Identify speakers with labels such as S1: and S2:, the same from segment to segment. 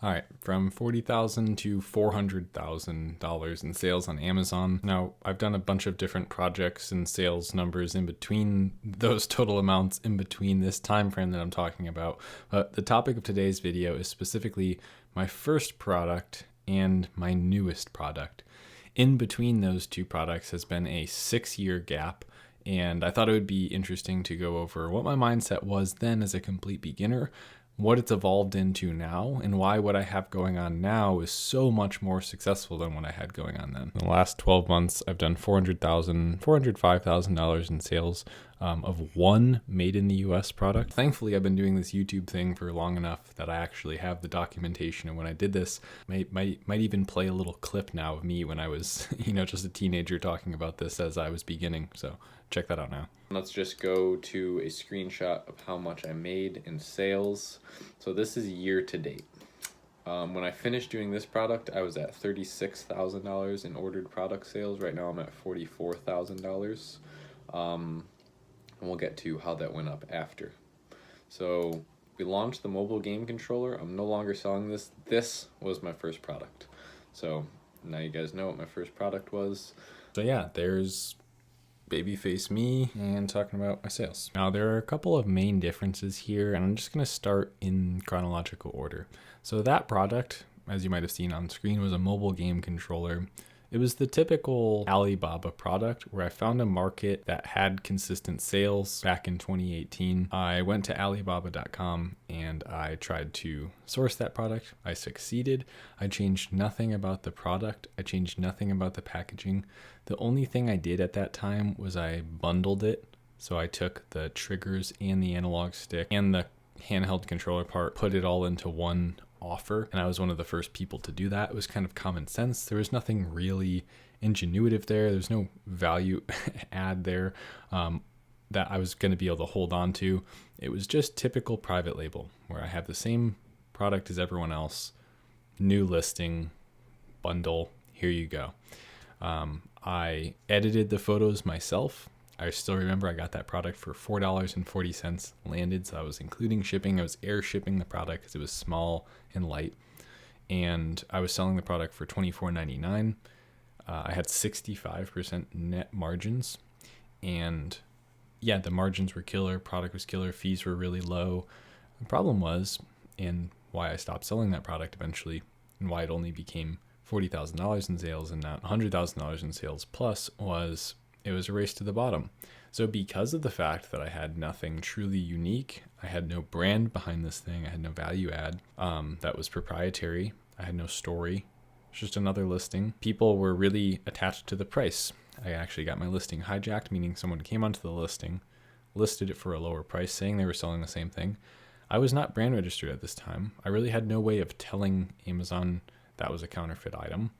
S1: All right, from $40,000 to $400,000 in sales on Amazon. Now, I've done a bunch of different projects and sales numbers in between those total amounts in between this time frame that I'm talking about. But the topic of today's video is specifically my first product and my newest product. In between those two products has been a 6-year gap, and I thought it would be interesting to go over what my mindset was then as a complete beginner, what it's evolved into now, and why what I have going on now is so much more successful than what I had going on then. In the last 12 months, I've done $405,000 in sales of one made in the U.S. product. Thankfully, I've been doing this YouTube thing for long enough that I actually have the documentation. And when I did this, might even play a little clip now of me when I was, just a teenager talking about this as I was beginning. So check that out now. Let's just go to a screenshot of how much I made in sales. So this is year to date. When I finished doing this product, I was at $36,000 in ordered product sales. Right now I'm at $44,000. And we'll get to how that went up after. So we launched the mobile game controller. I'm no longer selling this. This was my first product. So now you guys know what my first product was. So yeah, there's babyface me and talking about my sales. Now there are a couple of main differences here, and I'm just going to start in chronological order. So that product, as you might have seen on screen, was a mobile game controller. It was the typical Alibaba product where I found a market that had consistent sales back in 2018. I went to Alibaba.com and I tried to source that product. I succeeded. I changed nothing about the product. I changed nothing about the packaging. The only thing I did at that time was I bundled it. So I took the triggers and the analog stick and the handheld controller part, put it all into one offer, and I was one of the first people to do that. It was kind of common sense. There was nothing really ingenuitive there. There's no value add there that I was going to be able to hold on to. It was just typical private label where I have the same product as everyone else, new listing, bundle, here you go. I edited the photos myself. I still remember I got that product for $4.40 landed, so I was including shipping. I was air shipping the product because it was small and light, and I was selling the product for $24.99. I had 65% net margins, and yeah, the margins were killer, product was killer, fees were really low. The problem was, and why I stopped selling that product eventually, and why it only became $40,000 in sales and not $100,000 in sales plus, was it was a race to the bottom. So because of the fact that I had nothing truly unique, I had no brand behind this thing, I had no value add that was proprietary, I had no story, it's just another listing. People were really attached to the price. I actually got my listing hijacked, meaning someone came onto the listing, listed it for a lower price, saying they were selling the same thing. I was not brand registered at this time. I really had no way of telling Amazon that was a counterfeit item.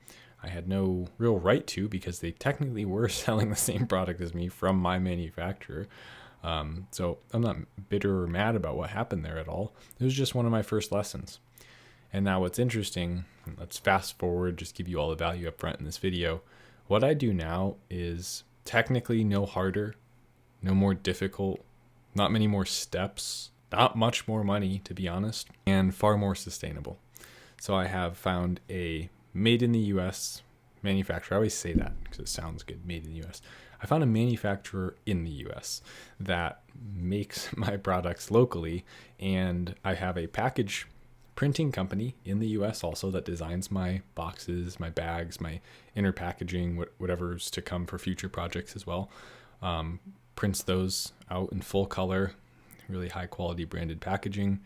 S1: I had no real right to, because they technically were selling the same product as me from my manufacturer. So I'm not bitter or mad about what happened there at all. It was just one of my first lessons. And now what's interesting, let's fast forward, just give you all the value up front in this video. What I do now is technically no harder, no more difficult, not many more steps, not much more money, to be honest, and far more sustainable. So I have found a made in the U.S. manufacturer. I always say that because it sounds good, made in the U.S. I found a manufacturer in the U.S. that makes my products locally, and I have a package printing company in the U.S. also that designs my boxes, my bags, my inner packaging, whatever's to come for future projects as well. Prints those out in full color, really high quality branded packaging.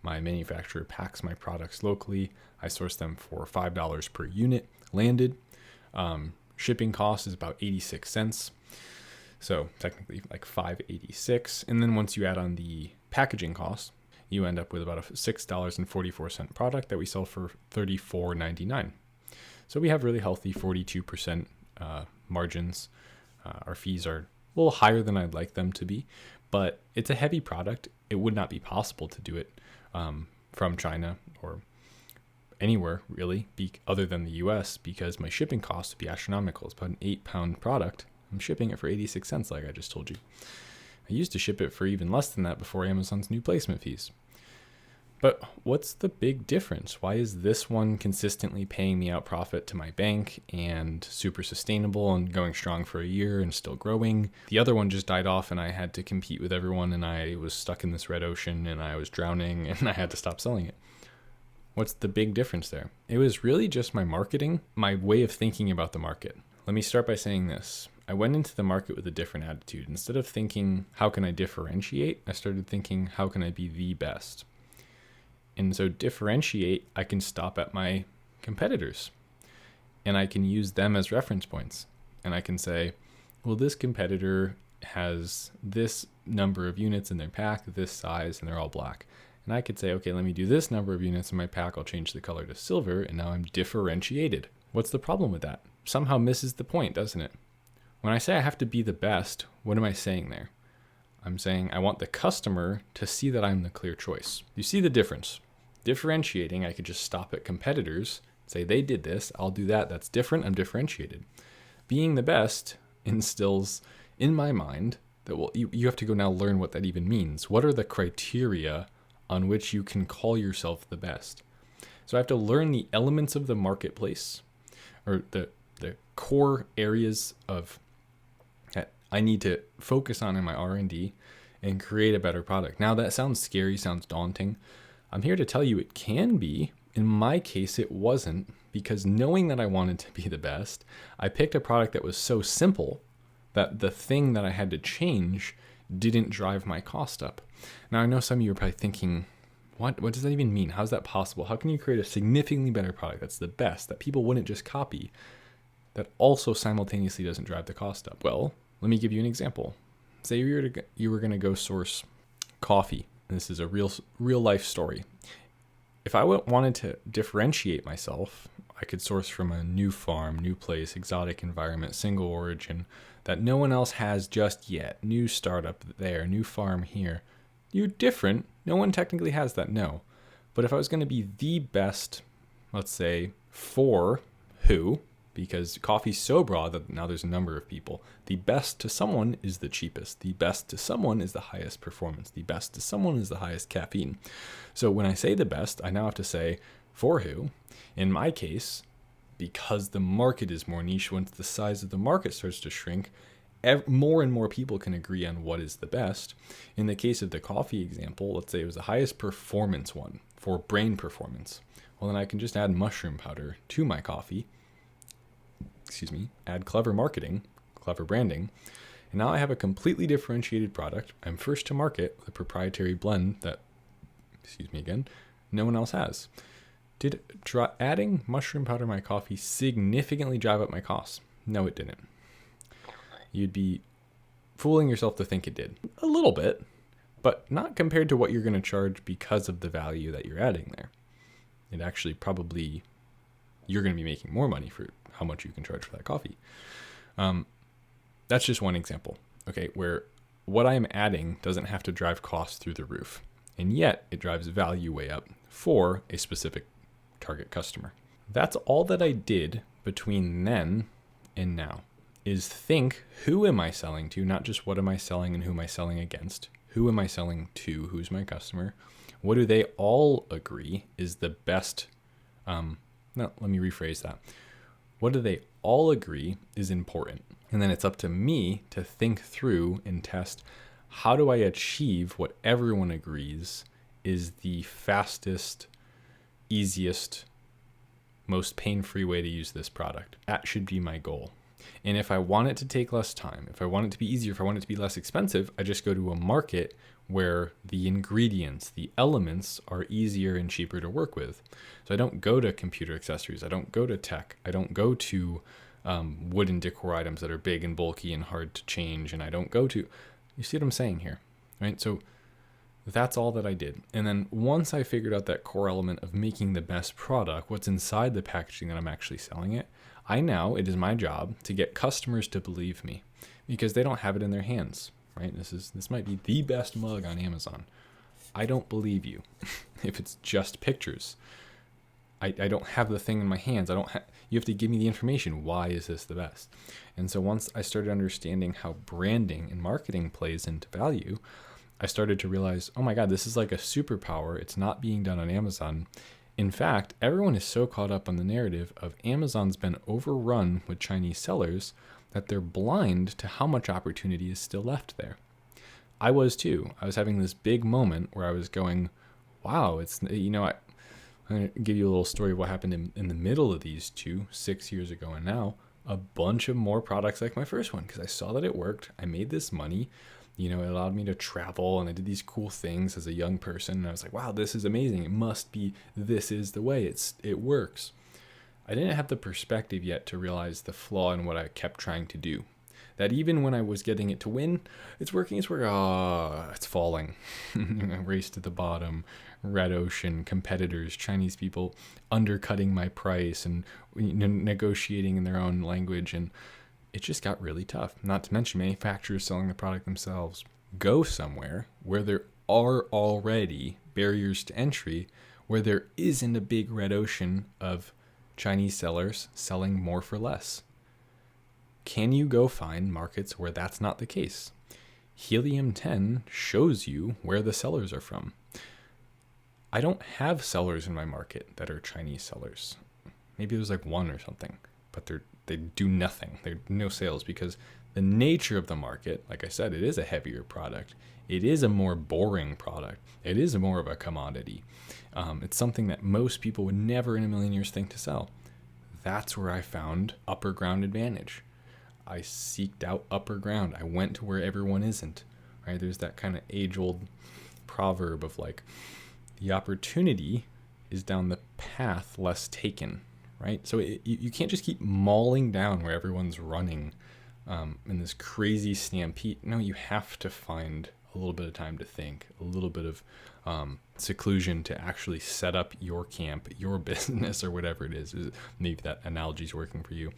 S1: My manufacturer packs my products locally. I source them for $5 per unit landed. Shipping cost is about 86 cents. So technically like $5.86. And then once you add on the packaging cost, you end up with about a $6.44 product that we sell for $34.99. So we have really healthy 42% margins. Our fees are a little higher than I'd like them to be, but it's a heavy product. It would not be possible to do it from China or anywhere really other than the US, because my shipping costs would be astronomical. It's about an 8-pound product. I'm shipping it for 86 cents like I just told you. I used to ship it for even less than that before Amazon's new placement fees. But what's the big difference? Why is this one consistently paying me out profit to my bank and super sustainable and going strong for a year and still growing? The other one just died off and I had to compete with everyone and I was stuck in this red ocean and I was drowning and I had to stop selling it. What's the big difference there? It was really just my marketing, my way of thinking about the market. Let me start by saying this. I went into the market with a different attitude. Instead of thinking, how can I differentiate? I started thinking, how can I be the best? And so differentiate, I can stop at my competitors and I can use them as reference points. And I can say, well, this competitor has this number of units in their pack, this size, and they're all black. And I could say, okay, let me do this number of units in my pack. I'll change the color to silver. And now I'm differentiated. What's the problem with that? Somehow misses the point, doesn't it? When I say I have to be the best, what am I saying there? I'm saying I want the customer to see that I'm the clear choice. You see the difference? Differentiating, I could just stop at competitors, say they did this, I'll do that. That's different. I'm differentiated. Being the best instills in my mind that, well, you have to go now learn what that even means. What are the criteria on which you can call yourself the best? So I have to learn the elements of the marketplace, or the core areas of that I need to focus on in my R&D and create a better product. Now that sounds scary, sounds daunting. I'm here to tell you it can be. In my case, it wasn't, because knowing that I wanted to be the best, I picked a product that was so simple that the thing that I had to change didn't drive my cost up. Now, I know some of you are probably thinking, what does that even mean? How's that possible? How can you create a significantly better product that's the best, that people wouldn't just copy, that also simultaneously doesn't drive the cost up? Well, let me give you an example. Say you were going to go source coffee. This is a real life story. If I wanted to differentiate myself, I could source from a new farm, new place, exotic environment, single origin that no one else has just yet. New startup there, new farm here. You're different. No one technically has that, no. But if I was going to be the best, let's say, for who, because coffee's so broad that now there's a number of people. The best to someone is the cheapest. The best to someone is the highest performance. The best to someone is the highest caffeine. So when I say the best, I now have to say for who. In my case, because the market is more niche, once the size of the market starts to shrink, more and more people can agree on what is the best. In the case of the coffee example, let's say it was the highest performance one for brain performance. Well, then I can just add mushroom powder to my coffee. Add clever marketing, clever branding, and now I have a completely differentiated product. I'm first to market with a proprietary blend that, no one else has. Did adding mushroom powder to my coffee significantly drive up my costs? No, it didn't. You'd be fooling yourself to think it did. A little bit, but not compared to what you're going to charge because of the value that you're adding there. It actually probably, you're going to be making more money for how much you can charge for that coffee. That's just one example, okay, where what I'm adding doesn't have to drive costs through the roof, and yet it drives value way up for a specific target customer. That's all that I did between then and now, is think, who am I selling to? Not just what am I selling and who am I selling against? Who am I selling to? Who's my customer? What do they all agree is the best? Let me rephrase that. What do they all agree is important? And then it's up to me to think through and test, how do I achieve what everyone agrees is the fastest, easiest, most pain-free way to use this product? That should be my goal. And if I want it to take less time, if I want it to be easier, if I want it to be less expensive, I just go to a market where the ingredients, the elements are easier and cheaper to work with. So I don't go to computer accessories. I don't go to tech. I don't go to wooden decor items that are big and bulky and hard to change. And I don't go to, you see what I'm saying here, right? So that's all that I did. And then once I figured out that core element of making the best product, what's inside the packaging that I'm actually selling it, it is my job to get customers to believe me because they don't have it in their hands, right? This might be the best mug on Amazon. I don't believe you if it's just pictures. I don't have the thing in my hands. You have to give me the information. Why is this the best? And so once I started understanding how branding and marketing plays into value, I started to realize, oh my God, this is like a superpower. It's not being done on Amazon. In fact, everyone is so caught up on the narrative of Amazon's been overrun with Chinese sellers that they're blind to how much opportunity is still left there. I was too. I was having this big moment where I was going, wow, I'm going to give you a little story of what happened in the middle of these two, 6 years ago and now. A bunch of more products like my first one, because I saw that it worked. I made this money. It allowed me to travel, and I did these cool things as a young person. And I was like, wow, this is amazing. It must be, this is the way. It works. I didn't have the perspective yet to realize the flaw in what I kept trying to do. That even when I was getting it to win, it's working, it's falling. Race to the bottom, red ocean, competitors, Chinese people undercutting my price and negotiating in their own language. And it just got really tough. Not to mention manufacturers selling the product themselves. Go somewhere where there are already barriers to entry, where there isn't a big red ocean of Chinese sellers selling more for less. Can you go find markets where that's not the case? Helium-10 shows you where the sellers are from. I don't have sellers in my market that are Chinese sellers. Maybe there's like one or something, but they do nothing. There are no sales because the nature of the market, like I said, it is a heavier product. It is a more boring product. It is more of a commodity. It's something that most people would never in a million years think to sell. That's where I found upper ground advantage. I seeked out upper ground. I went to where everyone isn't, right? There's that kind of age-old proverb of like, the opportunity is down the path less taken, right? So you can't just keep mauling down where everyone's running in this crazy stampede. No, you have to find a little bit of time to think, a little bit of seclusion to actually set up your camp, your business, or whatever it is. Maybe that analogy is working for you.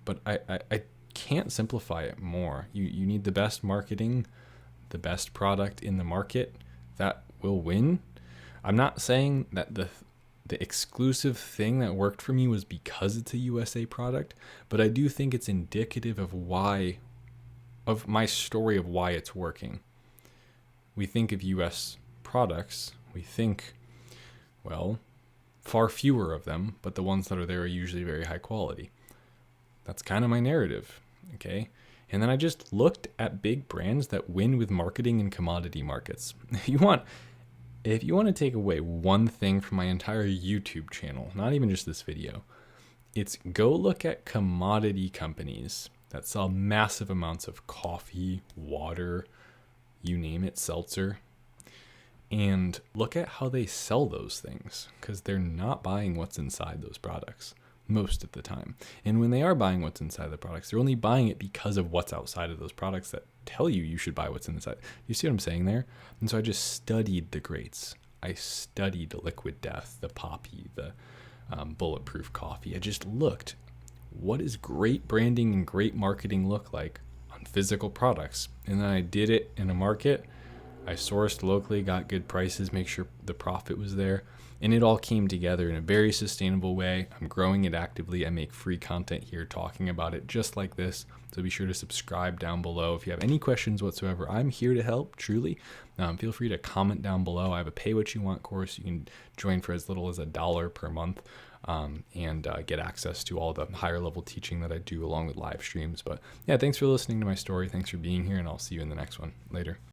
S1: But I can't simplify it more. You need the best marketing, the best product in the market that will win. I'm not saying that the exclusive thing that worked for me was because it's a U.S.A. product, but I do think it's indicative of my story of why it's working. We think of U.S. products, we think, well, far fewer of them, but the ones that are there are usually very high quality. That's kind of my narrative, okay? And then I just looked at big brands that win with marketing in commodity markets. If you want to take away one thing from my entire YouTube channel, not even just this video, it's go look at commodity companies that sell massive amounts of coffee, water, you name it, seltzer, and look at how they sell those things, because they're not buying what's inside those products most of the time. And when they are buying what's inside the products, they're only buying it because of what's outside of those products that tell you should buy what's inside. You see what I'm saying there? And so I just studied the greats. I studied Liquid Death, the Poppy, the Bulletproof Coffee. I just looked, what does great branding and great marketing look like on physical products? And then I did it in a market. I sourced locally, got good prices, make sure the profit was there. And it all came together in a very sustainable way. I'm growing it actively. I make free content here talking about it just like this. So be sure to subscribe down below. If you have any questions whatsoever, I'm here to help, truly. Feel free to comment down below. I have a pay what you want course. You can join for as little as $1 per month and get access to all the higher level teaching that I do along with live streams. But yeah, thanks for listening to my story. Thanks for being here, and I'll see you in the next one. Later.